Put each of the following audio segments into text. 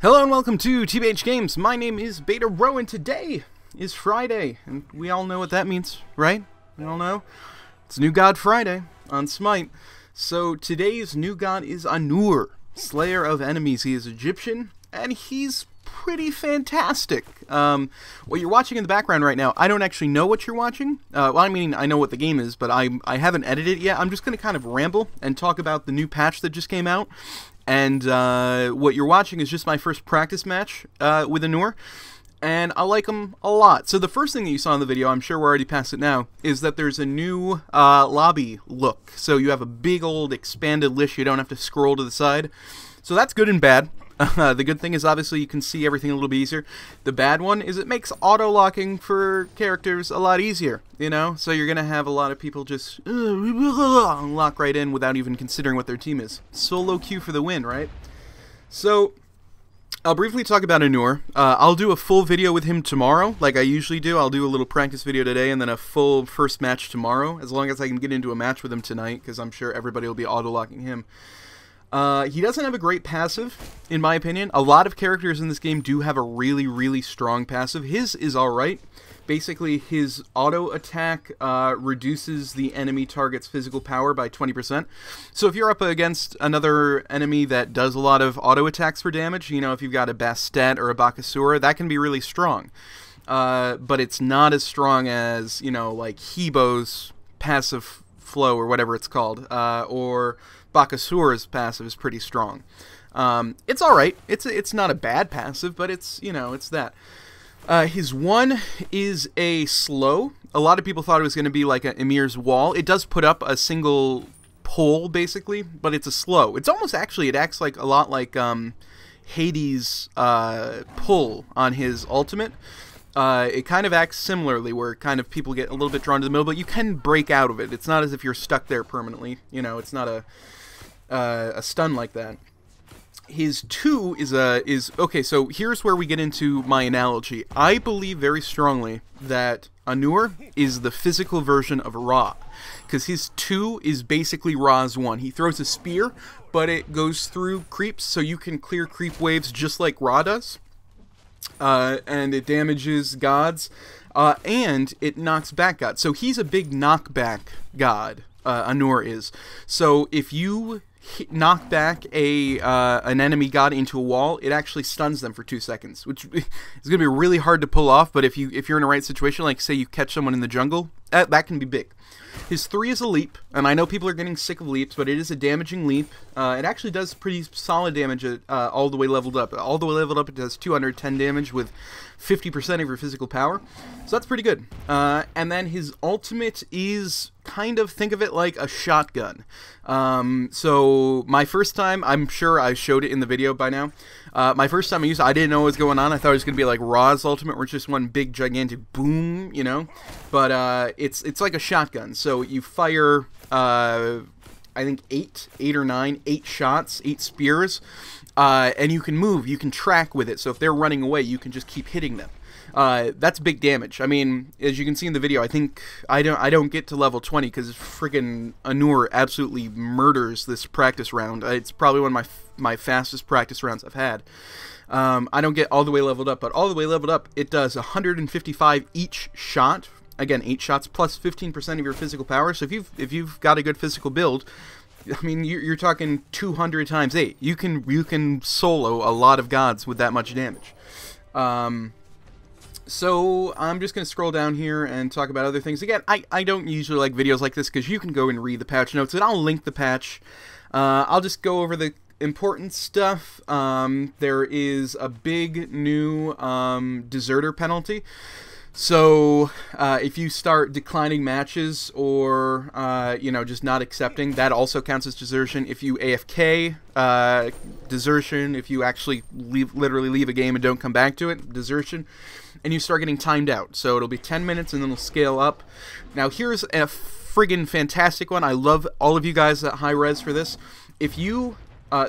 Hello and welcome to TBHGames. My name is betarho and today is Friday. And we all know what that means, right? We all know. It's New God Friday on SMITE. So today's new god is Anhur, slayer of enemies. He is Egyptian and he's pretty fantastic. What you're watching in the background right now, I don't actually know what you're watching. Well, I mean, I know what the game is, but I haven't edited it yet. I'm just going to kind of ramble and talk about the new patch that just came out. And what you're watching is just my first practice match with Anhur, and I like him a lot. So the first thing that you saw in the video, I'm sure we're already past it now, is that there's a new lobby look. So you have a big old expanded list, you don't have to scroll to the side. So that's good and bad. The good thing is obviously you can see everything a little bit easier. The bad one is it makes auto-locking for characters a lot easier, you know? So you're going to have a lot of people just lock right in without even considering what their team is. Solo queue for the win, right? So I'll briefly talk about Anhur. I'll do a full video with him tomorrow, like I usually do. I'll do a little practice video today and then a full first match tomorrow, as long as I can get into a match with him tonight, because I'm sure everybody will be auto-locking him. He doesn't have a great passive, in my opinion. A lot of characters in this game do have a really, really strong passive. His is alright. Basically, his auto attack reduces the enemy target's physical power by 20%. So if you're up against another enemy that does a lot of auto attacks for damage, you know, if you've got a Bastet or a Bakasura, that can be really strong. But it's not as strong as, you know, like Hebo's passive flow or whatever it's called, or Bakasura's passive is pretty strong. It's alright. It's not a bad passive, but it's, you know, it's that. His one is a slow. A lot of people thought it was going to be like a Emir's wall. It does put up a single pole, basically, but it's a slow. It's almost actually, it acts like a lot like Hades' pull on his ultimate. It kind of acts similarly, where kind of people get a little bit drawn to the middle, but you can break out of it. It's not as if you're stuck there permanently. You know, it's not a stun like that. His 2 is okay. So here's where we get into my analogy. I believe very strongly that Anhur is the physical version of Ra, because his 2 is basically Ra's 1. He throws a spear, but it goes through creeps, so you can clear creep waves just like Ra does. And it damages gods, and it knocks back gods. So he's a big knockback god, Anhur is. So if you knock back an enemy god into a wall, it actually stuns them for 2 seconds, which is going to be really hard to pull off, but if you're in a right situation, like say you catch someone in the jungle, that can be big. His 3 is a leap, and I know people are getting sick of leaps, but it is a damaging leap. It actually does pretty solid damage at, all the way leveled up. All the way leveled up, it does 210 damage with 50% of your physical power. So that's pretty good. And then his ultimate is kind of, think of it like a shotgun. So my first time, I'm sure I showed it in the video by now. My first time I used it, I didn't know what was going on. I thought it was going to be like Ra's ultimate, where it's just one big gigantic boom, you know? But it's like a shotgun. So you fire, I think 8 or 9 shots, 8 spears, and you can move, you can track with it. So if they're running away, you can just keep hitting them. That's big damage. I mean, as you can see in the video, I think I don't get to level 20 because friggin' Anhur absolutely murders this practice round. It's probably one of my fastest practice rounds I've had. I don't get all the way leveled up, but all the way leveled up, it does 155 each shot. Again, 8 shots plus 15% of your physical power. So if you've got a good physical build, I mean, you're talking 200 times 8. You can solo a lot of gods with that much damage. So I'm just going to scroll down here and talk about other things. Again, I don't usually like videos like this because you can go and read the patch notes, and I'll link the patch. I'll just go over the important stuff. There is a big new deserter penalty. So if you start declining matches or you know, just not accepting, that also counts as desertion. If you AFK, desertion. If you actually literally leave a game and don't come back to it, desertion. And you start getting timed out. So it'll be 10 minutes and then it'll scale up. Now here's a friggin' fantastic one. I love all of you guys at Hi-Rez for this. If you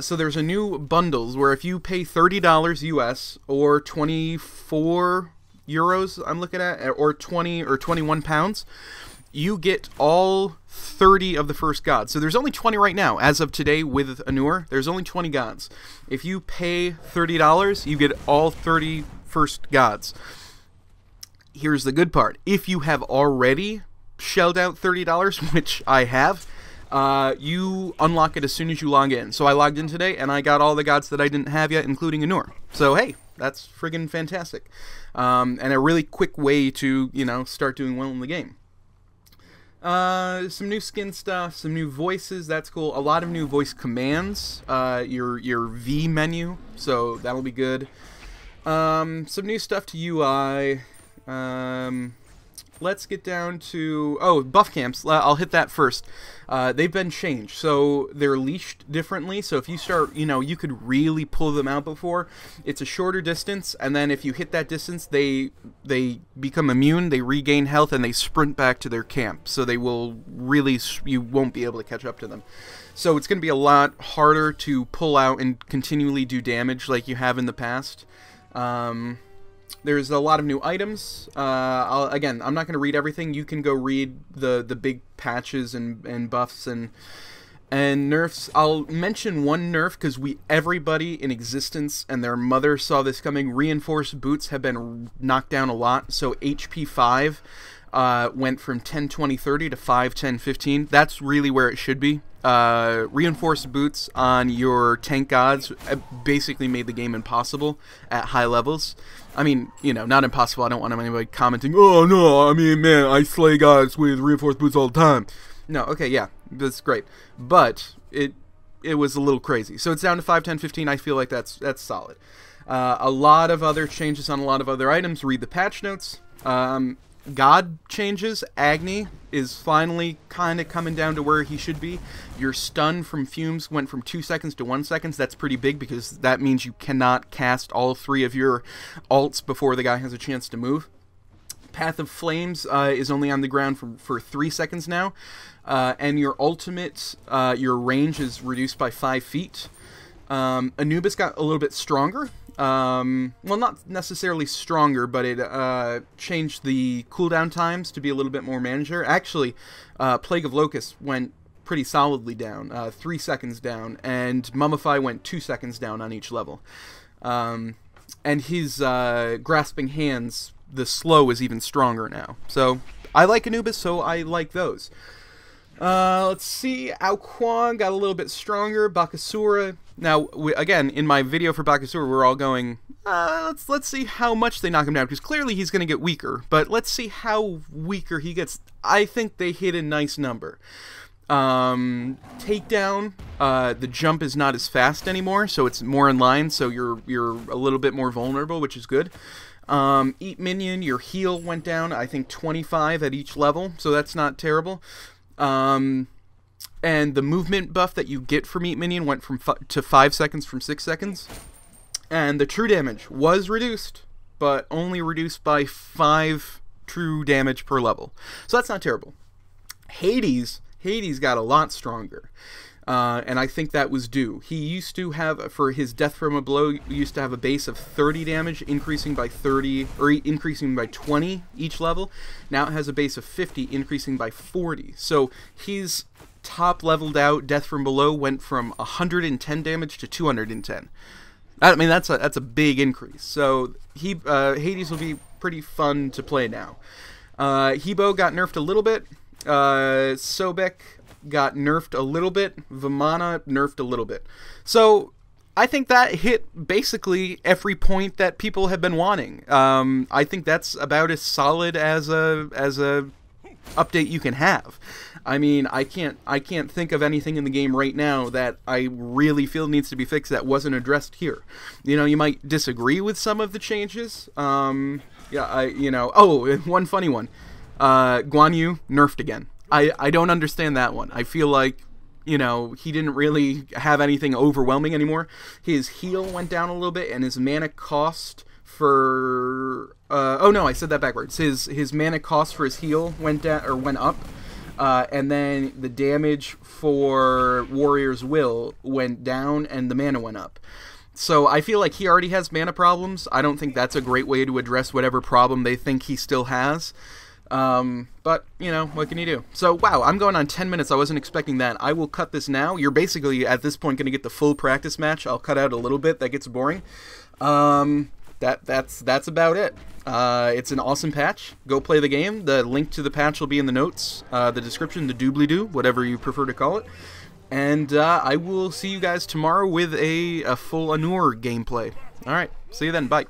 so there's a new bundles where if you pay $30 US or 24 euros I'm looking at, or 20 or 21 pounds, you get all 30 of the first gods. So there's only 20 right now. As of today with Anhur, there's only 20 gods. If you pay $30, you get all 30 first gods. Here's the good part. If you have already shelled out $30, which I have, you unlock it as soon as you log in. So I logged in today, and I got all the gods that I didn't have yet, including Anhur. So hey, that's friggin' fantastic. And a really quick way to, you know, start doing well in the game. Some new skin stuff, some new voices, that's cool. A lot of new voice commands, your V menu, so that'll be good. Some new stuff to UI. Let's get down to, oh, buff camps. I'll hit that first. They've been changed, so they're leashed differently. So if you start, you know, you could really pull them out before. It's a shorter distance, and then if you hit that distance, they become immune, they regain health, and they sprint back to their camp. So they will really, you won't be able to catch up to them. So it's going to be a lot harder to pull out and continually do damage like you have in the past. There's a lot of new items. Again, I'm not going to read everything. You can go read the big patches and buffs and nerfs. I'll mention one nerf because everybody in existence and their mother saw this coming. Reinforced boots have been knocked down a lot. So HP 5 went from 10, 20, 30 to 5, 10, 15. That's really where it should be. Reinforced boots on your tank gods basically made the game impossible at high levels. I mean, you know, not impossible. I don't want anybody commenting, oh no, I mean, man, I slay gods with reinforced boots all the time. No, okay, yeah, that's great. But it was a little crazy. So it's down to 5, 10, 15. I feel like that's solid. A lot of other changes on a lot of other items. Read the patch notes. God changes. Agni is finally kind of coming down to where he should be. Your stun from fumes went from 2 seconds to 1 second. That's pretty big because that means you cannot cast all 3 of your ults before the guy has a chance to move. Path of Flames is only on the ground for 3 seconds now. And your ultimate, your range is reduced by 5 feet. Anubis got a little bit stronger. Well, not necessarily stronger, but it changed the cooldown times to be a little bit more manageable. Actually, Plague of Locusts went pretty solidly down, 3 seconds down, and Mummify went 2 seconds down on each level. And his Grasping Hands, the slow is even stronger now. So I like Anubis, so I like those. Let's see, Aoquan got a little bit stronger. Bakasura. Now, again, in my video for Bakasura, we're all going, let's see how much they knock him down, because clearly he's going to get weaker, but let's see how weaker he gets. I think they hit a nice number. Takedown, the jump is not as fast anymore, so it's more in line, so you're a little bit more vulnerable, which is good. Eat Minion, your heal went down, I think 25 at each level, so that's not terrible. And the movement buff that you get from Eat Minion went to 5 seconds from 6 seconds. And the true damage was reduced, but only reduced by 5 true damage per level. So that's not terrible. Hades got a lot stronger. And I think that was due. He used to have, for his death from a blow, he used to have a base of 30 damage, increasing by 30, or increasing by 20 each level. Now it has a base of 50, increasing by 40. So his top leveled out death from below went from 110 damage to 210. I mean, that's a big increase. So Hades will be pretty fun to play now. Hebo got nerfed a little bit. Sobek got nerfed a little bit. Vimana nerfed a little bit. So I think that hit basically every point that people have been wanting. I think that's about as solid as a update you can have. I mean, I can't think of anything in the game right now that I really feel needs to be fixed that wasn't addressed here. You know, you might disagree with some of the changes. Oh, one funny one. Guan Yu nerfed again. I don't understand that one. I feel like, you know, he didn't really have anything overwhelming anymore. His heal went down a little bit, and his mana cost for oh no, I said that backwards. His mana cost for his heal went down, or went up, and then the damage for Warrior's Will went down, and the mana went up. So I feel like he already has mana problems. I don't think that's a great way to address whatever problem they think he still has. But, you know, what can you do? So, wow, I'm going on 10 minutes. I wasn't expecting that. I will cut this now. You're basically, at this point, going to get the full practice match. I'll cut out a little bit. That gets boring. That's about it. It's an awesome patch. Go play the game. The link to the patch will be in the notes, the description, the doobly-doo, whatever you prefer to call it. And I will see you guys tomorrow with a full Anhur gameplay. Alright, see you then. Bye.